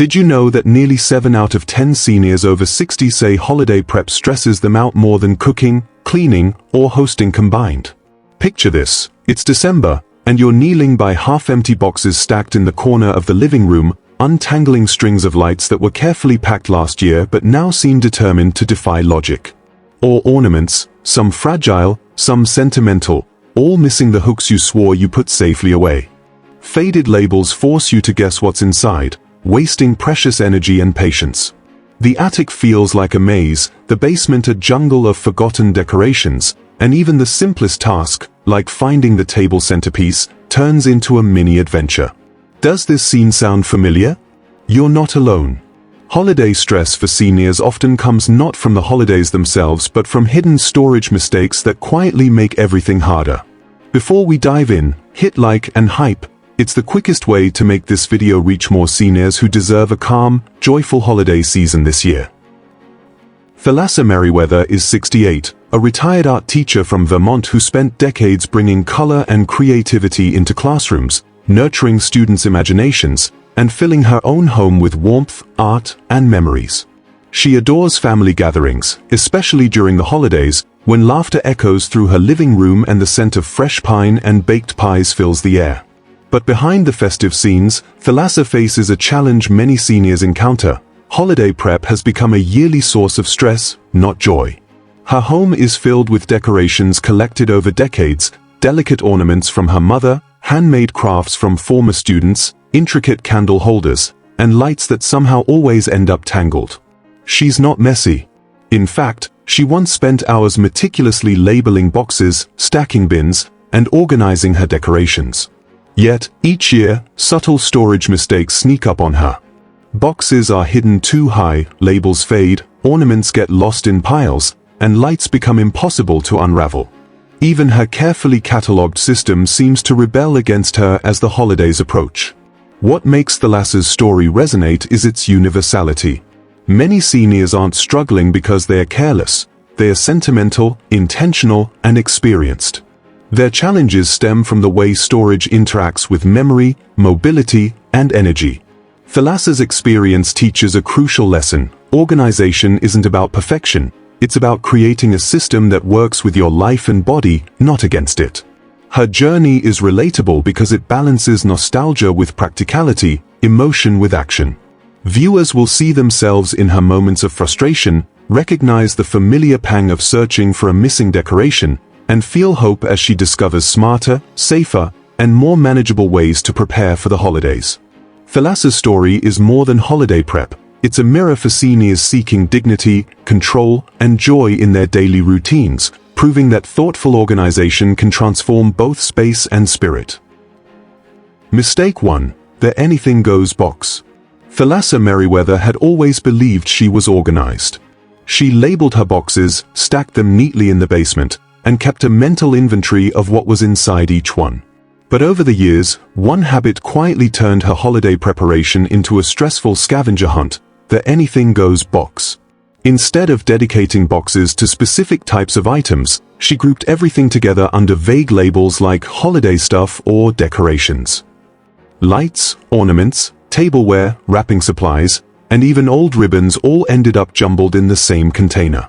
Did you know that nearly 7 out of 10 seniors over 60 say holiday prep stresses them out more than cooking, cleaning, or hosting combined? Picture this: it's December, and you're kneeling by half-empty boxes stacked in the corner of the living room, untangling strings of lights that were carefully packed last year but now seem determined to defy logic. Or ornaments, some fragile, some sentimental, all missing the hooks you swore you put safely away. Faded labels force you to guess what's inside, wasting precious energy and patience. The attic feels like a maze, the basement a jungle of forgotten decorations, and even the simplest task, like finding the table centerpiece, turns into a mini-adventure. Does this scene sound familiar? You're not alone. Holiday stress for seniors often comes not from the holidays themselves but from hidden storage mistakes that quietly make everything harder. Before we dive in, hit like and hype. It's the quickest way to make this video reach more seniors who deserve a calm, joyful holiday season this year. Thalassa Merriweather is 68, a retired art teacher from Vermont who spent decades bringing color and creativity into classrooms, nurturing students' imaginations, and filling her own home with warmth, art, and memories. She adores family gatherings, especially during the holidays, when laughter echoes through her living room and the scent of fresh pine and baked pies fills the air. But behind the festive scenes, Thalassa faces a challenge many seniors encounter. Holiday prep has become a yearly source of stress, not joy. Her home is filled with decorations collected over decades, delicate ornaments from her mother, handmade crafts from former students, intricate candle holders, and lights that somehow always end up tangled. She's not messy. In fact, she once spent hours meticulously labeling boxes, stacking bins, and organizing her decorations. Yet, each year, subtle storage mistakes sneak up on her. Boxes are hidden too high, labels fade, ornaments get lost in piles, and lights become impossible to unravel. Even her carefully catalogued system seems to rebel against her as the holidays approach. What makes Thalassa's story resonate is its universality. Many seniors aren't struggling because they are careless. They are sentimental, intentional, and experienced. Their challenges stem from the way storage interacts with memory, mobility, and energy. Thalassa's experience teaches a crucial lesson: organization isn't about perfection, it's about creating a system that works with your life and body, not against it. Her journey is relatable because it balances nostalgia with practicality, emotion with action. Viewers will see themselves in her moments of frustration, recognize the familiar pang of searching for a missing decoration, and feel hope as she discovers smarter, safer, and more manageable ways to prepare for the holidays. Thalassa's story is more than holiday prep. It's a mirror for seniors seeking dignity, control, and joy in their daily routines, proving that thoughtful organization can transform both space and spirit. Mistake 1. The anything goes box. Thalassa Merriweather had always believed she was organized. She labeled her boxes, stacked them neatly in the basement, and kept a mental inventory of what was inside each one. But over the years, one habit quietly turned her holiday preparation into a stressful scavenger hunt: the anything goes box. Instead of dedicating boxes to specific types of items, she grouped everything together under vague labels like holiday stuff or decorations. Lights, ornaments, tableware, wrapping supplies, and even old ribbons all ended up jumbled in the same container.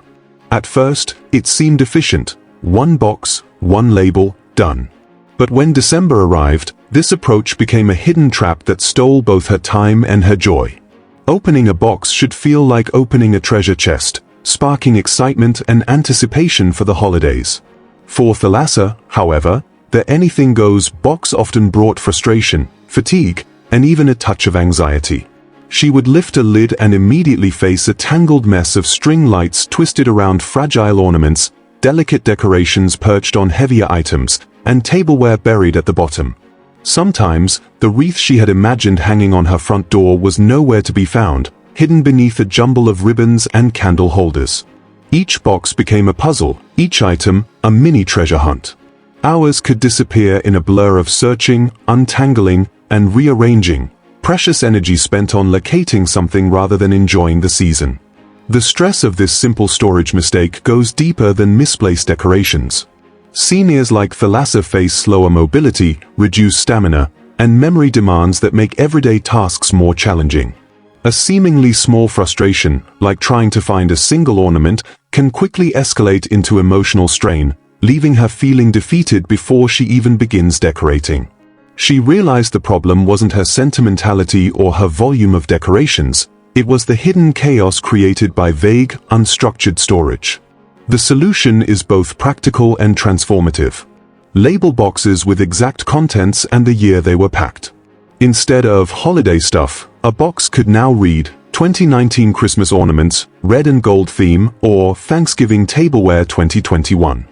At first, it seemed efficient: one box, one label, done. But when December arrived, this approach became a hidden trap that stole both her time and her joy. Opening a box should feel like opening a treasure chest, sparking excitement and anticipation for the holidays. For Thalassa, however, the anything goes box often brought frustration, fatigue, and even a touch of anxiety. She would lift a lid and immediately face a tangled mess of string lights twisted around fragile ornaments, delicate decorations perched on heavier items, and tableware buried at the bottom. Sometimes, the wreath she had imagined hanging on her front door was nowhere to be found, hidden beneath a jumble of ribbons and candle holders. Each box became a puzzle, each item a mini treasure hunt. Hours could disappear in a blur of searching, untangling, and rearranging, precious energy spent on locating something rather than enjoying the season. The stress of this simple storage mistake goes deeper than misplaced decorations. Seniors like Thalassa face slower mobility, reduced stamina, and memory demands that make everyday tasks more challenging. A seemingly small frustration, like trying to find a single ornament, can quickly escalate into emotional strain, leaving her feeling defeated before she even begins decorating. She realized the problem wasn't her sentimentality or her volume of decorations, it was the hidden chaos created by vague, unstructured storage. The solution is both practical and transformative. Label boxes with exact contents and the year they were packed. Instead of holiday stuff, a box could now read 2019 Christmas ornaments, red and gold theme, or Thanksgiving tableware 2021.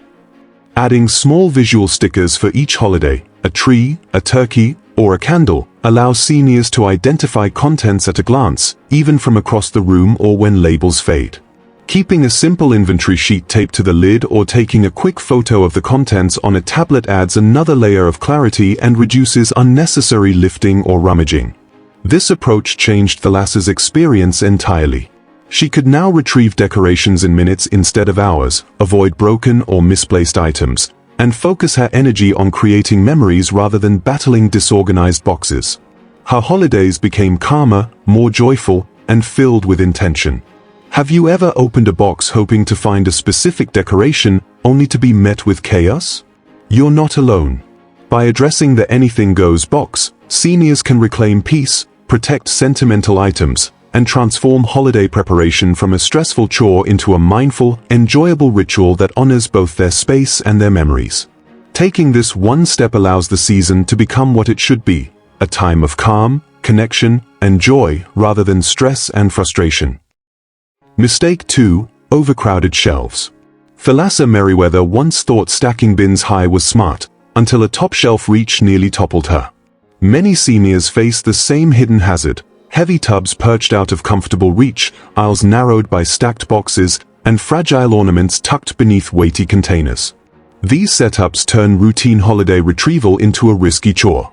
Adding small visual stickers for each holiday, a tree, a turkey, or a candle, allows seniors to identify contents at a glance, even from across the room or when labels fade. Keeping a simple inventory sheet taped to the lid or taking a quick photo of the contents on a tablet adds another layer of clarity and reduces unnecessary lifting or rummaging. This approach changed Thalassa's experience entirely. She could now retrieve decorations in minutes instead of hours, avoid broken or misplaced items, and focus her energy on creating memories rather than battling disorganized boxes. Her holidays became calmer, more joyful, and filled with intention. Have you ever opened a box hoping to find a specific decoration only to be met with chaos? You're not alone. By addressing the anything goes box, seniors can reclaim peace, protect sentimental items, and transform holiday preparation from a stressful chore into a mindful, enjoyable ritual that honors both their space and their memories. Taking this one step allows the season to become what it should be, a time of calm, connection, and joy rather than stress and frustration. Mistake 2. Overcrowded shelves. Thalassa Merriweather once thought stacking bins high was smart, until a top shelf reach nearly toppled her. Many seniors face the same hidden hazard: heavy tubs perched out of comfortable reach, aisles narrowed by stacked boxes, and fragile ornaments tucked beneath weighty containers. These setups turn routine holiday retrieval into a risky chore.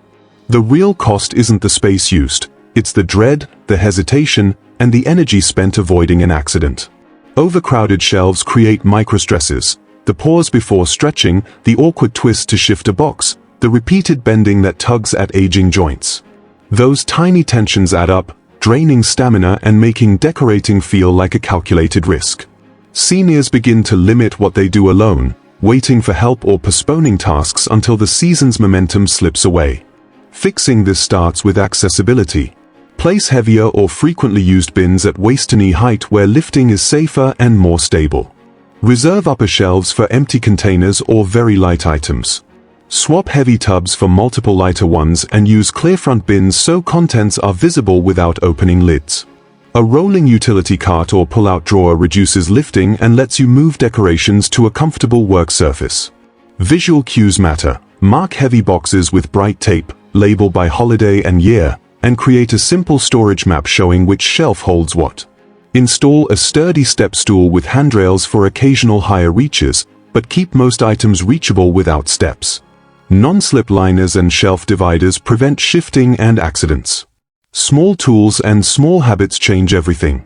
The real cost isn't the space used, it's the dread, the hesitation, and the energy spent avoiding an accident. Overcrowded shelves create microstresses: the pause before stretching, the awkward twist to shift a box, the repeated bending that tugs at aging joints. Those tiny tensions add up, draining stamina and making decorating feel like a calculated risk. Seniors begin to limit what they do alone, waiting for help or postponing tasks until the season's momentum slips away. Fixing this starts with accessibility. Place heavier or frequently used bins at waist-to-knee height where lifting is safer and more stable. Reserve upper shelves for empty containers or very light items. Swap heavy tubs for multiple lighter ones and use clear front bins so contents are visible without opening lids. A rolling utility cart or pull-out drawer reduces lifting and lets you move decorations to a comfortable work surface. Visual cues matter. Mark heavy boxes with bright tape, label by holiday and year, and create a simple storage map showing which shelf holds what. Install a sturdy step stool with handrails for occasional higher reaches, but keep most items reachable without steps. Non-slip liners and shelf dividers prevent shifting and accidents. Small tools and small habits change everything.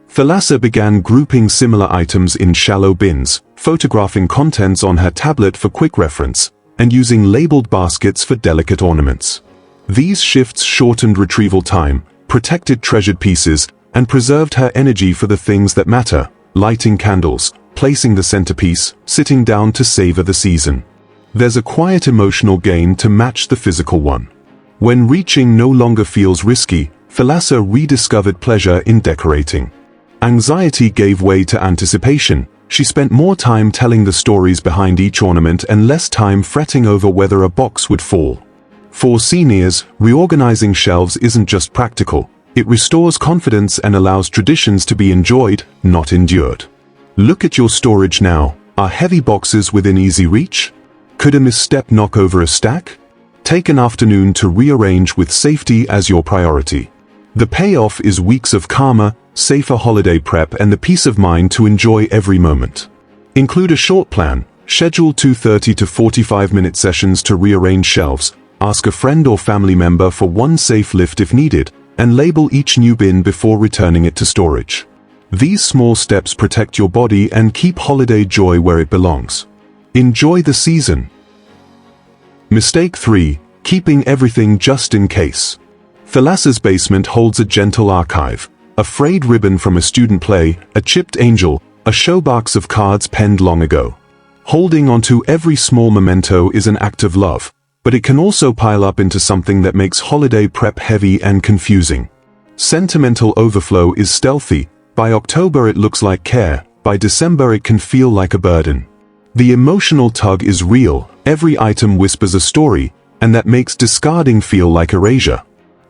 Thalassa began grouping similar items in shallow bins, photographing contents on her tablet for quick reference, and using labeled baskets for delicate ornaments. These shifts shortened retrieval time, protected treasured pieces, and preserved her energy for the things that matter: lighting candles, placing the centerpiece, sitting down to savor the season. There's a quiet emotional gain to match the physical one. When reaching no longer feels risky, Thalassa rediscovered pleasure in decorating. Anxiety gave way to anticipation. She spent more time telling the stories behind each ornament and less time fretting over whether a box would fall. For seniors, reorganizing shelves isn't just practical, it restores confidence and allows traditions to be enjoyed, not endured. Look at your storage now. Are heavy boxes within easy reach? Could a misstep knock over a stack? Take an afternoon to rearrange with safety as your priority. The payoff is weeks of calmer, safer holiday prep and the peace of mind to enjoy every moment. Include a short plan. Schedule 30 to 45-minute sessions to rearrange shelves. Ask a friend or family member for one safe lift if needed, and label each new bin before returning it to storage. These small steps protect your body and keep holiday joy where it belongs. Enjoy the season. Mistake 3. Keeping everything just in case. Thalassa's basement holds a gentle archive. a frayed ribbon from a student play, a chipped angel, a showbox of cards penned long ago. Holding onto every small memento is an act of love, but it can also pile up into something that makes holiday prep heavy and confusing. Sentimental overflow is stealthy. By October it looks like care, by December it can feel like a burden. The emotional tug is real, every item whispers a story, and that makes discarding feel like erasure.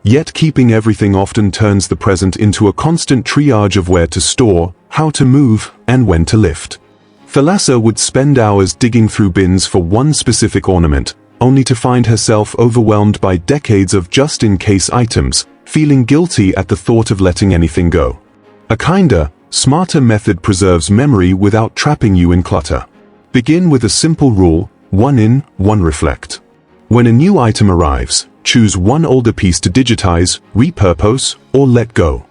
Yet keeping everything often turns the present into a constant triage of where to store, how to move, and when to lift. Thalassa would spend hours digging through bins for one specific ornament, only to find herself overwhelmed by decades of just-in-case items, feeling guilty at the thought of letting anything go. A kinder, smarter method preserves memory without trapping you in clutter. Begin with a simple rule: one in, one reflect. When a new item arrives, choose one older piece to digitize, repurpose, or let go.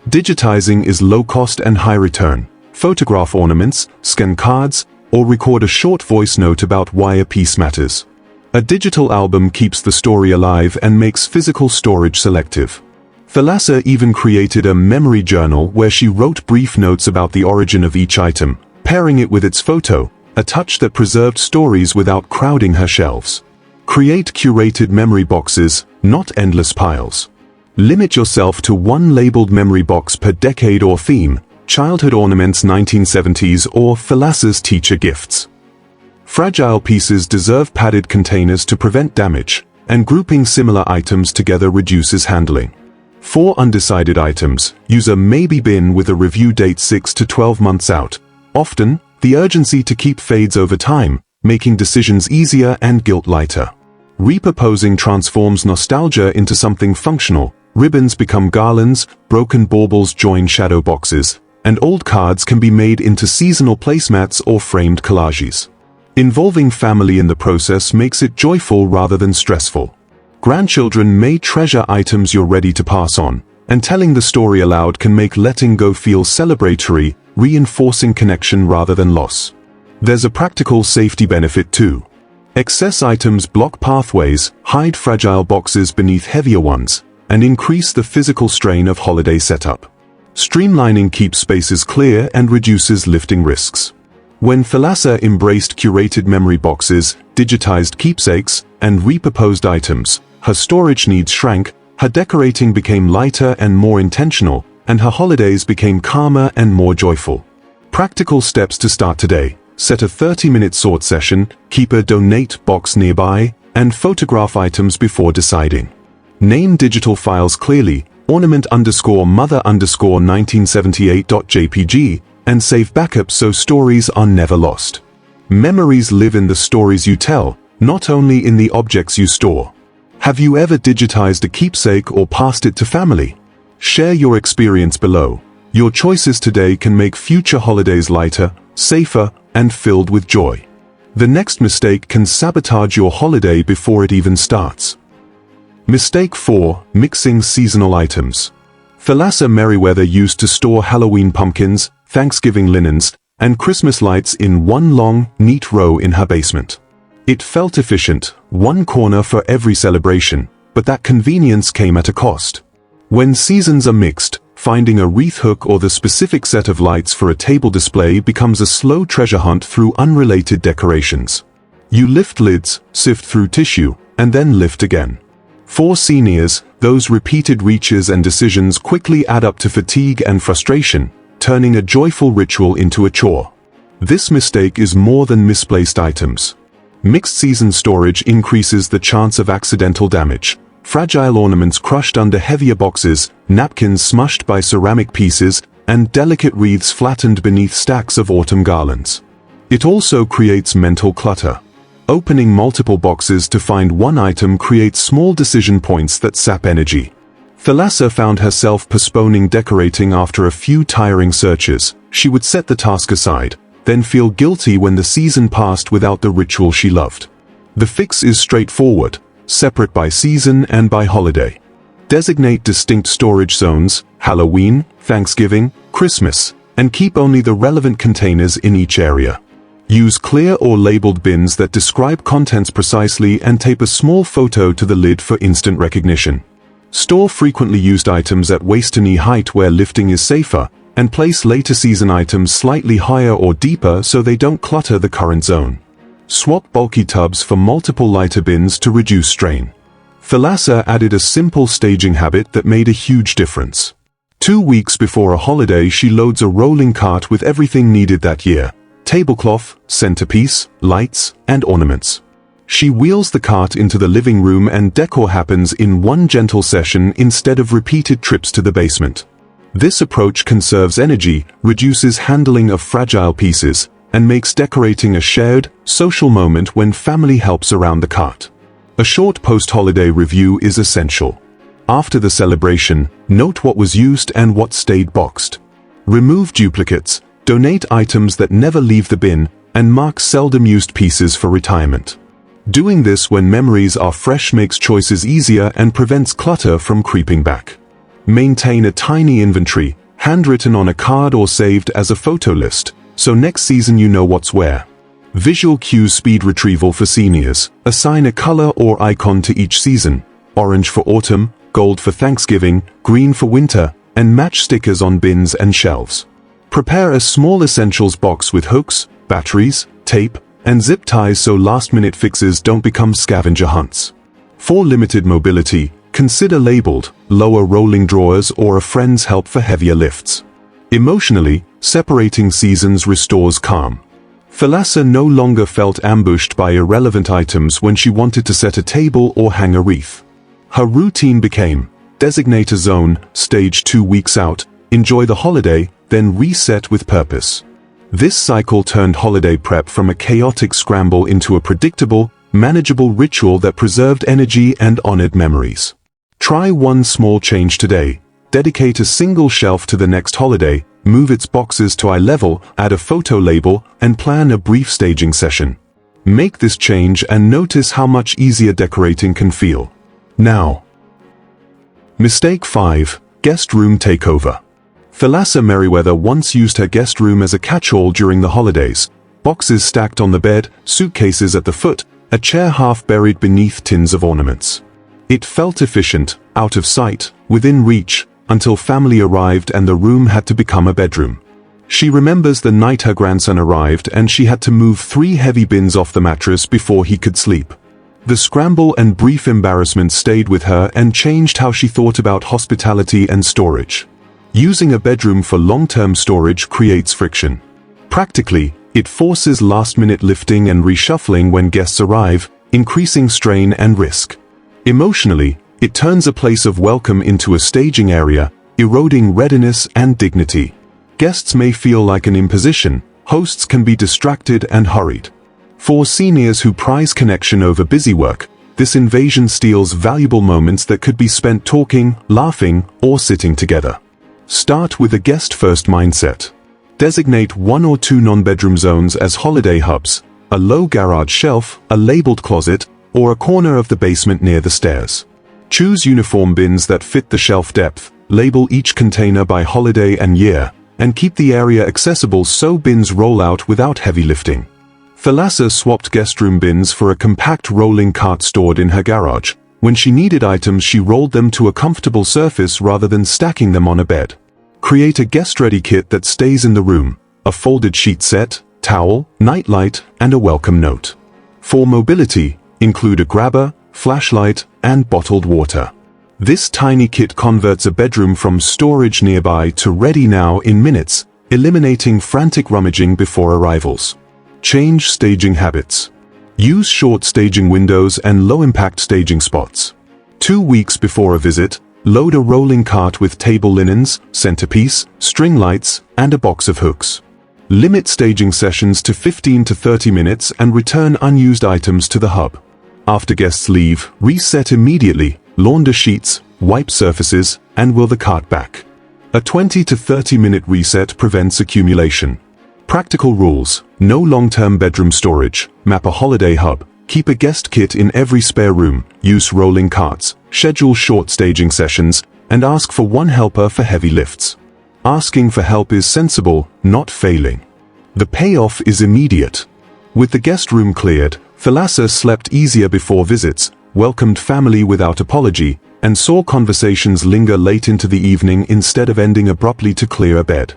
Digitizing is low cost and high return. Photograph ornaments, scan cards, or record a short voice note about why a piece matters. A digital album keeps the story alive and makes physical storage selective. Thalassa even created a memory journal where she wrote brief notes about the origin of each item, pairing it with its photo, a touch that preserved stories without crowding her shelves. Create curated memory boxes, not endless piles. Limit yourself to one labeled memory box per decade or theme: childhood ornaments 1970s or Thalassa's teacher gifts. Fragile pieces deserve padded containers to prevent damage, and grouping similar items together reduces handling. For undecided items, use a maybe bin with a review date 6 to 12 months out. Often, the urgency to keep fades over time, making decisions easier and guilt lighter. Repurposing transforms nostalgia into something functional. Ribbons become garlands, broken baubles join shadow boxes, and old cards can be made into seasonal placemats or framed collages. Involving family in the process makes it joyful rather than stressful. Grandchildren may treasure items you're ready to pass on, and telling the story aloud can make letting go feel celebratory, reinforcing connection rather than loss. There's a practical safety benefit too. Excess items block pathways, hide fragile boxes beneath heavier ones, and increase the physical strain of holiday setup. Streamlining keeps spaces clear and reduces lifting risks. When Thalassa embraced curated memory boxes, digitized keepsakes, and repurposed items, her storage needs shrank, her decorating became lighter and more intentional, and her holidays became calmer and more joyful. Practical steps to start today: set a 30-minute sort session, keep a donate box nearby, and photograph items before deciding. Name digital files clearly, ornament_mother_1978.jpg, and save backups so stories are never lost. Memories live in the stories you tell, not only in the objects you store. Have you ever digitized a keepsake or passed it to family? Share your experience below. Your choices today can make future holidays lighter, safer, and filled with joy. The next mistake can sabotage your holiday before it even starts. Mistake 4: mixing seasonal items. Thalassa Merriweather used to store Halloween pumpkins, Thanksgiving linens, and Christmas lights in one long, neat row in her basement. It felt efficient, one corner for every celebration, but that convenience came at a cost. When seasons are mixed, finding a wreath hook or the specific set of lights for a table display becomes a slow treasure hunt through unrelated decorations. You lift lids, sift through tissue, and then lift again. For seniors, those repeated reaches and decisions quickly add up to fatigue and frustration, turning a joyful ritual into a chore. This mistake is more than misplaced items. Mixed season storage increases the chance of accidental damage. Fragile ornaments crushed under heavier boxes, napkins smushed by ceramic pieces, and delicate wreaths flattened beneath stacks of autumn garlands. It also creates mental clutter. Opening multiple boxes to find one item creates small decision points that sap energy. Thalassa found herself postponing decorating after a few tiring searches. She would set the task aside, then feel guilty when the season passed without the ritual she loved. The fix is straightforward: separate by season and by holiday. Designate distinct storage zones: Halloween, Thanksgiving, Christmas, and keep only the relevant containers in each area. Use clear or labeled bins that describe contents precisely and tape a small photo to the lid for instant recognition. Store frequently used items at waist-to-knee height where lifting is safer, and place later season items slightly higher or deeper so they don't clutter the current zone. Swap bulky tubs for multiple lighter bins to reduce strain. Thalassa added a simple staging habit that made a huge difference. 2 weeks before a holiday, she loads a rolling cart with everything needed that year: tablecloth, centerpiece, lights, and ornaments. She wheels the cart into the living room and decor happens in one gentle session instead of repeated trips to the basement. This approach conserves energy, reduces handling of fragile pieces, and makes decorating a shared, social moment when family helps around the cart. A short post-holiday review is essential. After the celebration, note what was used and what stayed boxed. Remove duplicates, donate items that never leave the bin, and mark seldom used pieces for retirement. Doing this when memories are fresh makes choices easier and prevents clutter from creeping back. Maintain a tiny inventory, handwritten on a card or saved as a photo list, so next season you know what's where. Visual cues speed retrieval for seniors. Assign a color or icon to each season: orange for autumn, gold for Thanksgiving, green for winter, and match stickers on bins and shelves. Prepare a small essentials box with hooks, batteries, tape, and zip ties so last-minute fixes don't become scavenger hunts. For limited mobility, consider labeled, lower rolling drawers or a friend's help for heavier lifts. Emotionally, separating seasons restores calm. Thalassa no longer felt ambushed by irrelevant items when she wanted to set a table or hang a wreath. Her routine became: designate a zone, stage 2 weeks out, enjoy the holiday, then reset with purpose. This cycle turned holiday prep from a chaotic scramble into a predictable, manageable ritual that preserved energy and honored memories. Try one small change today. Dedicate a single shelf to the next holiday, move its boxes to eye level, add a photo label, and plan a brief staging session. Make this change and notice how much easier decorating can feel. Now. Mistake 5. Guest room takeover. Thalassa Merriweather once used her guest room as a catch-all during the holidays. Boxes stacked on the bed, suitcases at the foot, a chair half buried beneath tins of ornaments. It felt efficient, out of sight, within reach, until family arrived and the room had to become a bedroom. She remembers the night her grandson arrived and she had to move 3 heavy bins off the mattress before he could sleep. The scramble and brief embarrassment stayed with her and changed how she thought about hospitality and storage. Using a bedroom for long-term storage creates friction. Practically, it forces last-minute lifting and reshuffling when guests arrive, increasing strain and risk. Emotionally, it turns a place of welcome into a staging area, eroding readiness and dignity. Guests may feel like an imposition, hosts can be distracted and hurried. For seniors who prize connection over busy work, this invasion steals valuable moments that could be spent talking, laughing, or sitting together. Start with a guest-first mindset. Designate 1 or 2 non-bedroom zones as holiday hubs: a low garage shelf, a labeled closet, or a corner of the basement near the stairs. Choose uniform bins that fit the shelf depth, label each container by holiday and year, and keep the area accessible so bins roll out without heavy lifting. Thalassa swapped guest room bins for a compact rolling cart stored in her garage. When she needed items, she rolled them to a comfortable surface rather than stacking them on a bed. Create a guest-ready kit that stays in the room: a folded sheet set, towel, nightlight, and a welcome note. For mobility, include a grabber, flashlight, and bottled water. This tiny kit converts a bedroom from storage nearby to ready now in minutes, eliminating frantic rummaging before arrivals. Change staging habits. Use short staging windows and low-impact staging spots. 2 weeks before a visit, load a rolling cart with table linens, centerpiece, string lights, and a box of hooks. Limit staging sessions to 15 to 30 minutes and return unused items to the hub. After guests leave, reset immediately, launder sheets, wipe surfaces, and wheel the cart back. A 20 to 30 minute reset prevents accumulation. Practical rules: no long-term bedroom storage, map a holiday hub, keep a guest kit in every spare room, use rolling carts, schedule short staging sessions, and ask for one helper for heavy lifts. Asking for help is sensible, not failing. The payoff is immediate. With the guest room cleared, Thalassa slept easier before visits, welcomed family without apology, and saw conversations linger late into the evening instead of ending abruptly to clear a bed.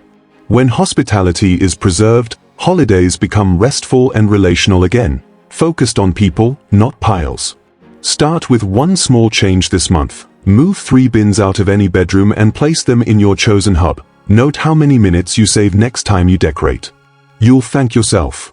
When hospitality is preserved, holidays become restful and relational again, focused on people, not piles. Start with one small change this month. Move 3 bins out of any bedroom and place them in your chosen hub. Note how many minutes you save next time you decorate. You'll thank yourself.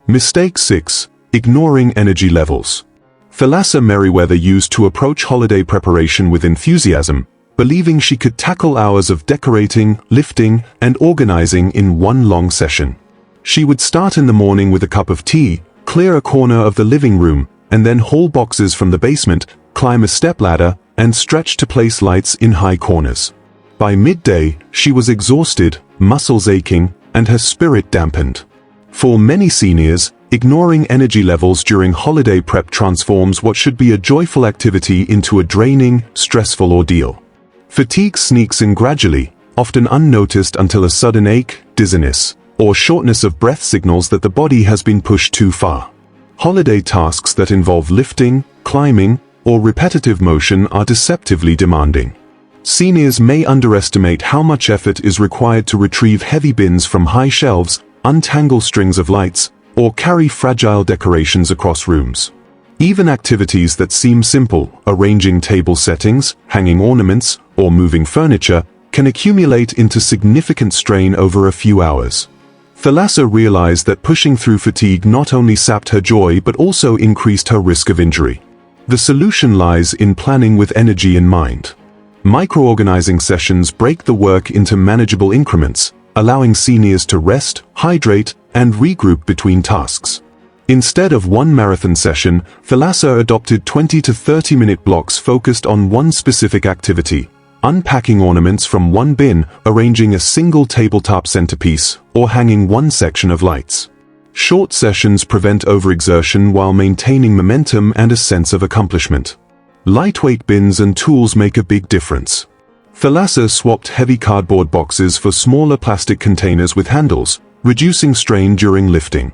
Mistake 6. Ignoring energy levels. Thalassa Merriweather used to approach holiday preparation with enthusiasm, believing she could tackle hours of decorating, lifting, and organizing in one long session. She would start in the morning with a cup of tea, clear a corner of the living room, and then haul boxes from the basement, climb a stepladder, and stretch to place lights in high corners. By midday, she was exhausted, muscles aching, and her spirit dampened. For many seniors, ignoring energy levels during holiday prep transforms what should be a joyful activity into a draining, stressful ordeal. Fatigue sneaks in gradually, often unnoticed until a sudden ache, dizziness, or shortness of breath signals that the body has been pushed too far. Holiday tasks that involve lifting, climbing, or repetitive motion are deceptively demanding. Seniors may underestimate how much effort is required to retrieve heavy bins from high shelves, untangle strings of lights, or carry fragile decorations across rooms. Even activities that seem simple, arranging table settings, hanging ornaments, or moving furniture, can accumulate into significant strain over a few hours. Thalassa realized that pushing through fatigue not only sapped her joy but also increased her risk of injury. The solution lies in planning with energy in mind. Micro-organizing sessions break the work into manageable increments, allowing seniors to rest, hydrate, and regroup between tasks. Instead of one marathon session, Thalassa adopted 20 to 30-minute blocks focused on one specific activity: unpacking ornaments from one bin, arranging a single tabletop centerpiece, or hanging one section of lights. Short sessions prevent overexertion while maintaining momentum and a sense of accomplishment. Lightweight bins and tools make a big difference. Thalassa swapped heavy cardboard boxes for smaller plastic containers with handles, reducing strain during lifting.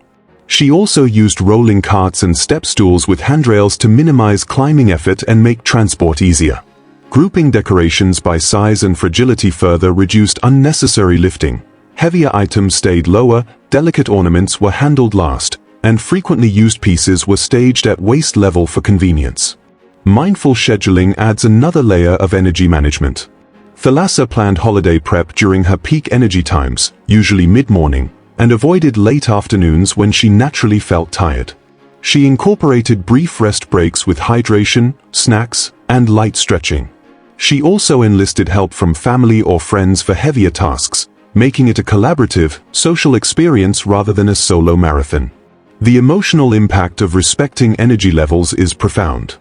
She also used rolling carts and step stools with handrails to minimize climbing effort and make transport easier. Grouping decorations by size and fragility further reduced unnecessary lifting. Heavier items stayed lower, delicate ornaments were handled last, and frequently used pieces were staged at waist level for convenience. Mindful scheduling adds another layer of energy management. Thalassa planned holiday prep during her peak energy times, usually mid-morning, and avoided late afternoons when she naturally felt tired. She incorporated brief rest breaks with hydration, snacks, and light stretching. She also enlisted help from family or friends for heavier tasks, making it a collaborative, social experience rather than a solo marathon. The emotional impact of respecting energy levels is profound.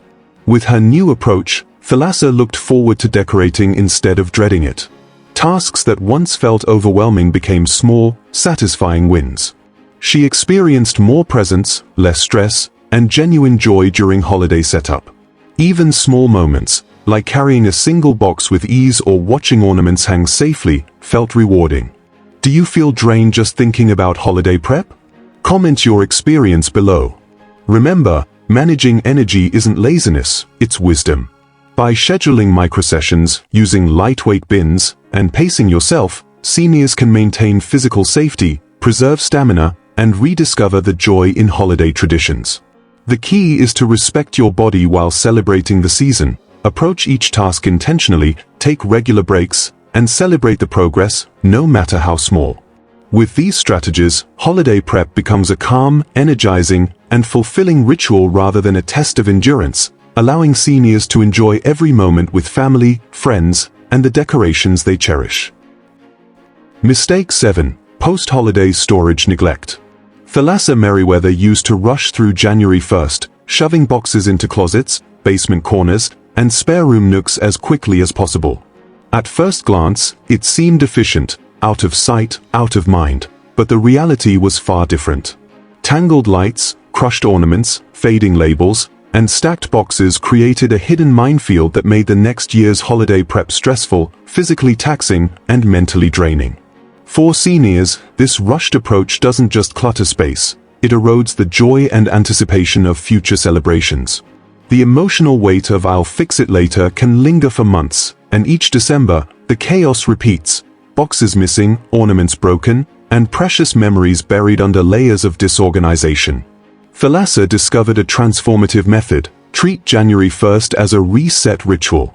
With her new approach, Thalassa looked forward to decorating instead of dreading it. Tasks that once felt overwhelming became small, satisfying wins. She experienced more presence, less stress, and genuine joy during holiday setup. Even small moments, like carrying a single box with ease or watching ornaments hang safely, felt rewarding. Do you feel drained just thinking about holiday prep? Comment your experience below. Remember, managing energy isn't laziness, it's wisdom. By scheduling microsessions, using lightweight bins, and pacing yourself, seniors can maintain physical safety, preserve stamina, and rediscover the joy in holiday traditions. The key is to respect your body while celebrating the season. Approach each task intentionally, take regular breaks, and celebrate the progress, no matter how small. With these strategies, holiday prep becomes a calm, energizing, and fulfilling ritual rather than a test of endurance, allowing seniors to enjoy every moment with family, friends, and the decorations they cherish. Mistake 7. Post-holiday storage neglect. Thalassa Merriweather used to rush through January 1st, shoving boxes into closets, basement corners, and spare room nooks as quickly as possible. At first glance, it seemed efficient, out of sight, out of mind, but the reality was far different. Tangled lights, crushed ornaments, fading labels, and stacked boxes created a hidden minefield that made the next year's holiday prep stressful, physically taxing, and mentally draining. For seniors, this rushed approach doesn't just clutter space, it erodes the joy and anticipation of future celebrations. The emotional weight of "I'll fix it later" can linger for months, and each December, the chaos repeats. Boxes missing, ornaments broken, and precious memories buried under layers of disorganization. Thalassa discovered a transformative method: treat January 1st as a reset ritual.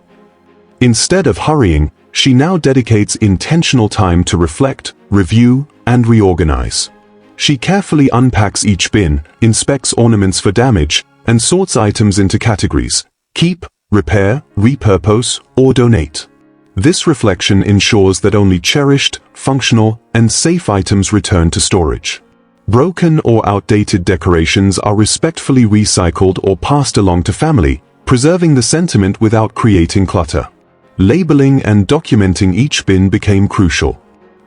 Instead of hurrying, she now dedicates intentional time to reflect, review, and reorganize. She carefully unpacks each bin, inspects ornaments for damage, and sorts items into categories: keep, repair, repurpose, or donate. This reflection ensures that only cherished, functional, and safe items return to storage. Broken or outdated decorations are respectfully recycled or passed along to family, preserving the sentiment without creating clutter. Labeling and documenting each bin became crucial.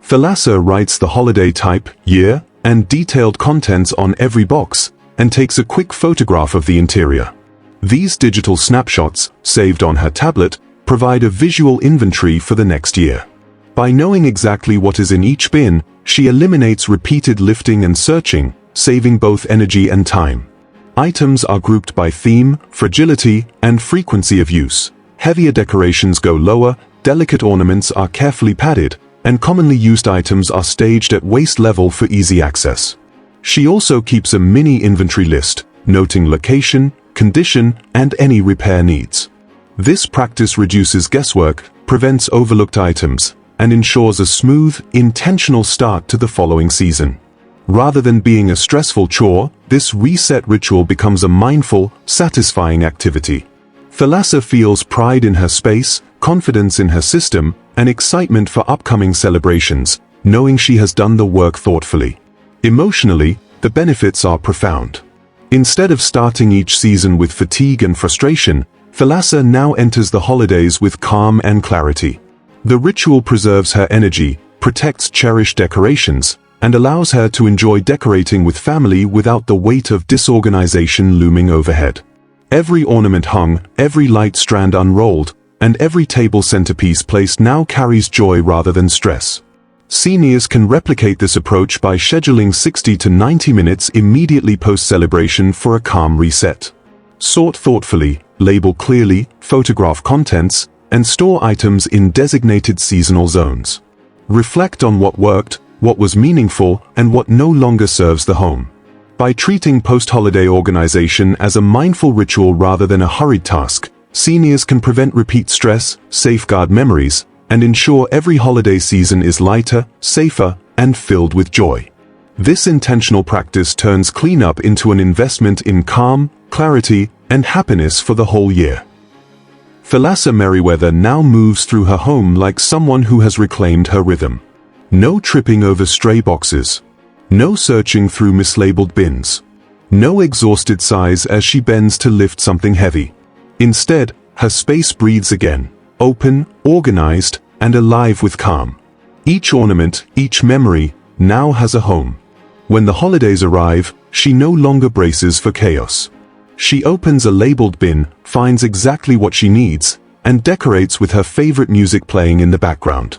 Thalassa writes the holiday type, year, and detailed contents on every box, and takes a quick photograph of the interior. These digital snapshots, saved on her tablet, provide a visual inventory for the next year. By knowing exactly what is in each bin, she eliminates repeated lifting and searching, saving both energy and time. Items are grouped by theme, fragility, and frequency of use. Heavier decorations go lower, delicate ornaments are carefully padded, and commonly used items are staged at waist level for easy access. She also keeps a mini inventory list, noting location, condition, and any repair needs. This practice reduces guesswork, prevents overlooked items, and ensures a smooth, intentional start to the following season. Rather than being a stressful chore, this reset ritual becomes a mindful, satisfying activity. Thalassa feels pride in her space, confidence in her system, and excitement for upcoming celebrations, knowing she has done the work thoughtfully. Emotionally, the benefits are profound. Instead of starting each season with fatigue and frustration, Thalassa now enters the holidays with calm and clarity. The ritual preserves her energy, protects cherished decorations, and allows her to enjoy decorating with family without the weight of disorganization looming overhead. Every ornament hung, every light strand unrolled, and every table centerpiece placed now carries joy rather than stress. Seniors can replicate this approach by scheduling 60 to 90 minutes immediately post-celebration for a calm reset. Sort thoughtfully, label clearly, photograph contents, and store items in designated seasonal zones. Reflect on what worked, what was meaningful, and what no longer serves the home. By treating post-holiday organization as a mindful ritual rather than a hurried task, seniors can prevent repeat stress, safeguard memories, and ensure every holiday season is lighter, safer, and filled with joy. This intentional practice turns cleanup into an investment in calm, clarity, and happiness for the whole year. Thalassa Merriweather now moves through her home like someone who has reclaimed her rhythm. No tripping over stray boxes. No searching through mislabeled bins. No exhausted sighs as she bends to lift something heavy. Instead, her space breathes again, open, organized, and alive with calm. Each ornament, each memory, now has a home. When the holidays arrive, she no longer braces for chaos. She opens a labeled bin, finds exactly what she needs, and decorates with her favorite music playing in the background.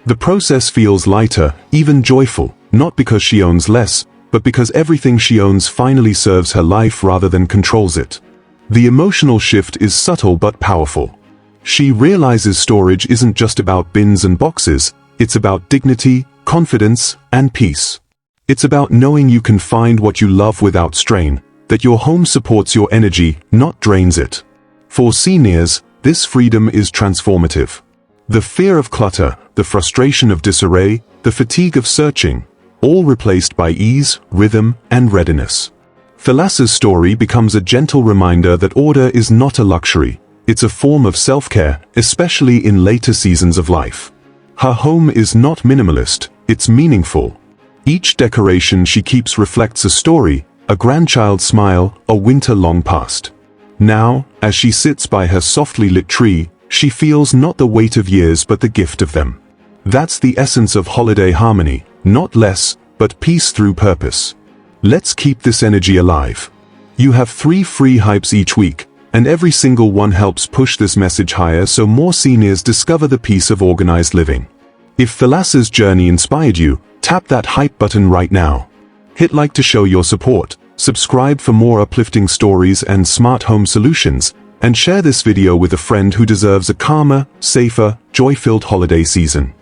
The process feels lighter, even joyful, not because she owns less, but because everything she owns finally serves her life rather than controls it. The emotional shift is subtle but powerful. She realizes storage isn't just about bins and boxes, it's about dignity, confidence, and peace. It's about knowing you can find what you love without strain, that your home supports your energy, not drains it. For seniors, this freedom is transformative. The fear of clutter, the frustration of disarray, the fatigue of searching, all replaced by ease, rhythm, and readiness. Thalassa's story becomes a gentle reminder that order is not a luxury, it's a form of self-care, especially in later seasons of life. Her home is not minimalist, it's meaningful. Each decoration she keeps reflects a story, a grandchild's smile, a winter long past. Now, as she sits by her softly lit tree, she feels not the weight of years but the gift of them. That's the essence of holiday harmony, not less, but peace through purpose. Let's keep this energy alive. You have 3 free hypes each week, and every single one helps push this message higher so more seniors discover the peace of organized living. If Thalassa's journey inspired you, tap that hype button right now. Hit like to show your support, subscribe for more uplifting stories and smart home solutions, and share this video with a friend who deserves a calmer, safer, joy-filled holiday season.